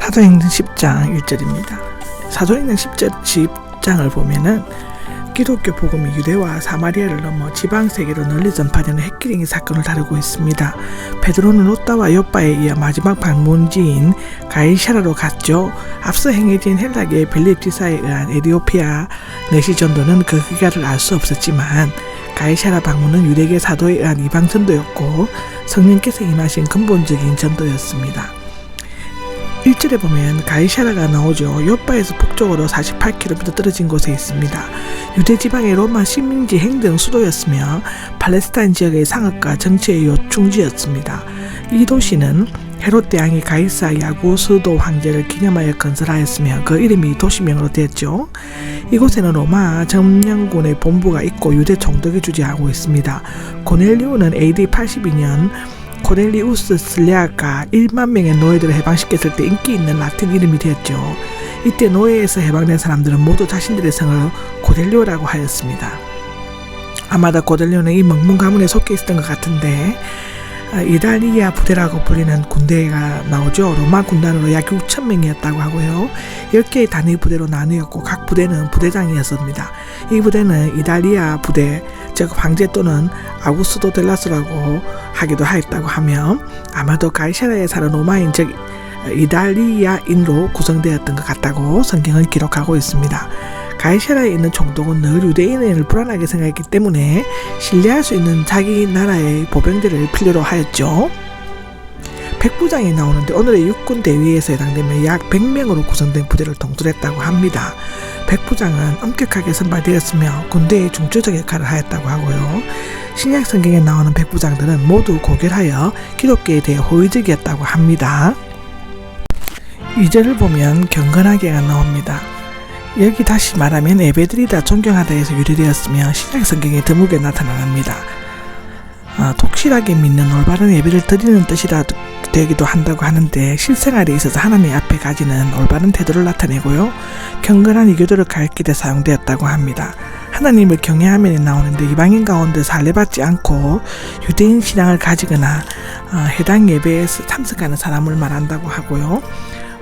사도행전 10장 1절입니다. 사도행전 10장을 보면은 기독교 복음이 유대와 사마리아를 넘어 지방 세계로 널리 전파되는 핵기링이 사건을 다루고 있습니다. 베드로는 로따와 욥바에 이어 마지막 방문지인 가이사라로 갔죠. 앞서 행해진 헬라계 빌립 지사에 의한 에디오피아 내시 전도는 그 기가를 알 수 없었지만 가이사라 방문은 유대계 사도에 의한 이방 전도였고 성령께서 임하신 근본적인 전도였습니다. 1절에 보면 가이사라가 나오죠. 욥바에서 북쪽으로 48km 떨어진 곳에 있습니다. 유대 지방의 로마 식민지 행정 수도였으며 팔레스타인 지역의 상업과 정치의 요충지였습니다. 이 도시는 헤롯 대왕이 가이사 야구스도 황제를 기념하여 건설하였으며 그 이름이 도시명으로 되었죠. 이곳에는 로마 점령군의 본부가 있고 유대 총독이 주재하고 있습니다. 고넬리오는 AD 82년 코넬리우스 슬레아가 1만 명의 노예들을 해방시켰을 때 인기 있는 라틴 이름이 되었죠. 이때 노예에서 해방된 사람들은 모두 자신들의 성을 고델리오라고 하였습니다. 아마도 고델리오는 이 먹문 가문에 속해 있었던 것 같은데 이탈리아 부대라고 불리는 군대가 나오죠. 로마 군단으로 약 6,000명이었다고 하고요. 10개의 단위 부대로 나누었고 각 부대는 부대장이었습니다. 이 부대는 이탈리아 부대, 즉 황제 또는 아우구스도 델라스라고 하기도 하였다고 하며 아마도 가이사라에 사는 로마인 즉 이탈리아인으로 구성되었던 것 같다고 성경은 기록하고 있습니다. 가이사라에 있는 총독은 늘 유대인을 불안하게 생각했기 때문에 신뢰할 수 있는 자기 나라의 보병들을 필요로 하였죠. 백부장이 나오는데 오늘의 육군 대위에서 해당되면 약 100명으로 구성된 부대를統술했다고 합니다. 백부장은 엄격하게 선발되었으며 군대의 중추적 역할을 하였다고 하고요. 신약 성경에 나오는 백부장들은 모두 고결하여 기독교에 대해 호의적이었다고 합니다. 2절을 보면 경건하게가 나옵니다. 여기 다시 말하면 예배드리다 존경하다에서 유래되었으며 신약 성경에 드물게 나타납니다. 독실하게 믿는 올바른 예배를 드리는 뜻이라 되기도 한다고 하는데 실생활에 있어서 하나님 앞에 가지는 올바른 태도를 나타내고요. 경건한 이교도를 가르치되 사용되었다고 합니다. 하나님을 경외하면에 나오는데 이방인 가운데 살례받지 않고 유대인 신앙을 가지거나 해당 예배에 참석하는 사람을 말한다고 하고요.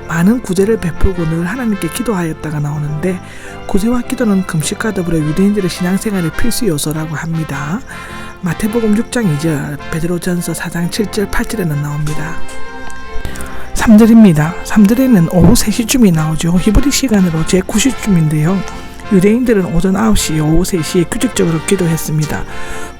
많은 구제를 베풀고 늘 하나님께 기도하였다가 나오는데 구제와 기도는 금식과 더불어 유대인들의 신앙생활의 필수 요소라고 합니다. 마태복음 6장 2절, 베드로전서 4장 7절 8절에는 나옵니다. 3절입니다. 3절에는 오후 3시쯤이 나오죠. 히브리 시간으로 제9시쯤인데요. 유대인들은 오전 9시, 오후 3시에 규칙적으로 기도했습니다.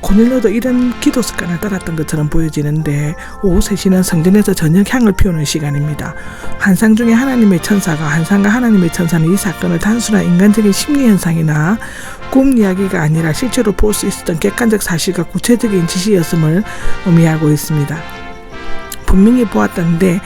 고넬료도 이런 기도 습관을 따랐던 것처럼 보여지는데 오후 3시는 성전에서 저녁 향을 피우는 시간입니다. 환상 중에 하나님의 천사가 환상과 하나님의 천사는 이 사건을 단순한 인간적인 심리현상이나 꿈 이야기가 아니라 실제로 볼 수 있었던 객관적 사실과 구체적인 지시였음을 의미하고 있습니다. 분명히 보았다는데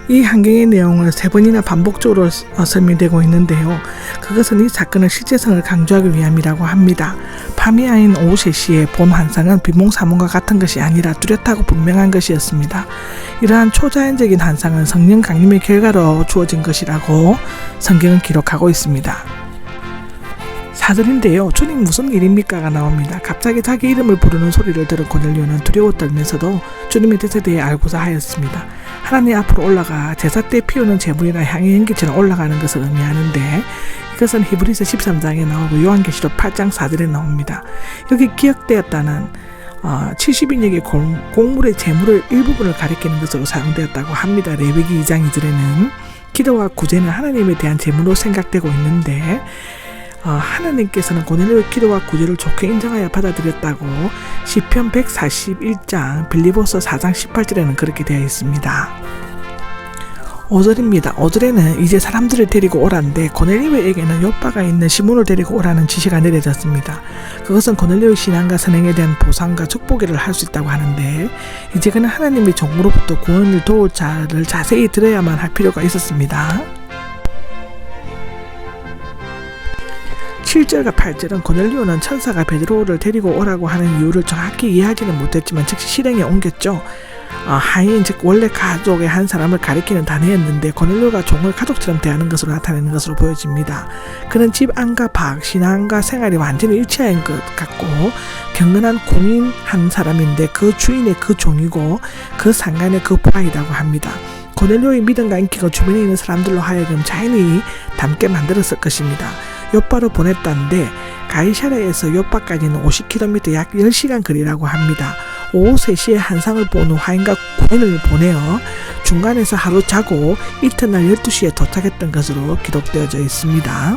이 환경의 내용을 3번이나 반복적으로 설명되고 있는데요. 그것은 이 사건의 실제성을 강조하기 위함이라고 합니다. 밤이 아닌 오후 3시에 본 환상은 비몽사몽과 같은 것이 아니라 뚜렷하고 분명한 것이었습니다. 이러한 초자연적인 환상은 성령 강림의 결과로 주어진 것이라고 성경은 기록하고 있습니다. 4절인데요. 주님 무슨 일입니까가 나옵니다. 갑자기 자기 이름을 부르는 소리를 들은 고넬료는 두려워 떨면서도 주님의 뜻에 대해 알고자 하였습니다. 하나님 앞으로 올라가 제사 때 피우는 제물이나 향의 연기처럼 올라가는 것을 의미하는데 이것은 히브리서 13장에 나오고 요한계시록 8장 4절에 나옵니다. 여기 기억되었다는 70인역의 곡물의 제물의 일부분을 가리키는 것으로 사용되었다고 합니다. 레위기 2장 2절에는 기도와 구제는 하나님에 대한 제물로 생각되고 있는데 하나님께서는 고넬료의 기도와 구제를 좋게 인정하여 받아들였다고 시편 141장 빌립보서 4장 18절에는 그렇게 되어 있습니다. 5절입니다. 5절에는 이제 사람들을 데리고 오라는데 고넬료에게는 욥바가 있는 시몬을 데리고 오라는 지시가 내려졌습니다. 그것은 고넬료의 신앙과 선행에 대한 보상과 축복을 할 수 있다고 하는데 이제 그는 하나님의 종으로부터 구원을 도울 자를 자세히 들어야만 할 필요가 있었습니다. 7절과 8절은 고넬료는 천사가 베드로를 데리고 오라고 하는 이유를 정확히 이해하지는 못했지만 즉시 실행에 옮겼죠. 하인 즉 원래 가족의 한 사람을 가리키는 단어였는데 고넬료가 종을 가족처럼 대하는 것으로 나타내는 것으로 보여집니다. 그는 집 안과 밖, 신앙과 생활이 완전히 일치한 것 같고 경건한 공인 한 사람인데 그 주인의 그 종이고 그 상관의 그 부하이라고 합니다. 고넬료의 믿음과 인기가 주변에 있는 사람들로 하여금 자연히 닮게 만들었을 것입니다. 요바로 보냈다는데 가이사랴에서 요바까지는 50km 약 10시간 거리라고 합니다. 오후 3시에 한상을 본 후 화인과 구엔을 보내어 중간에서 하루 자고 이튿날 12시에 도착했던 것으로 기록되어져 있습니다.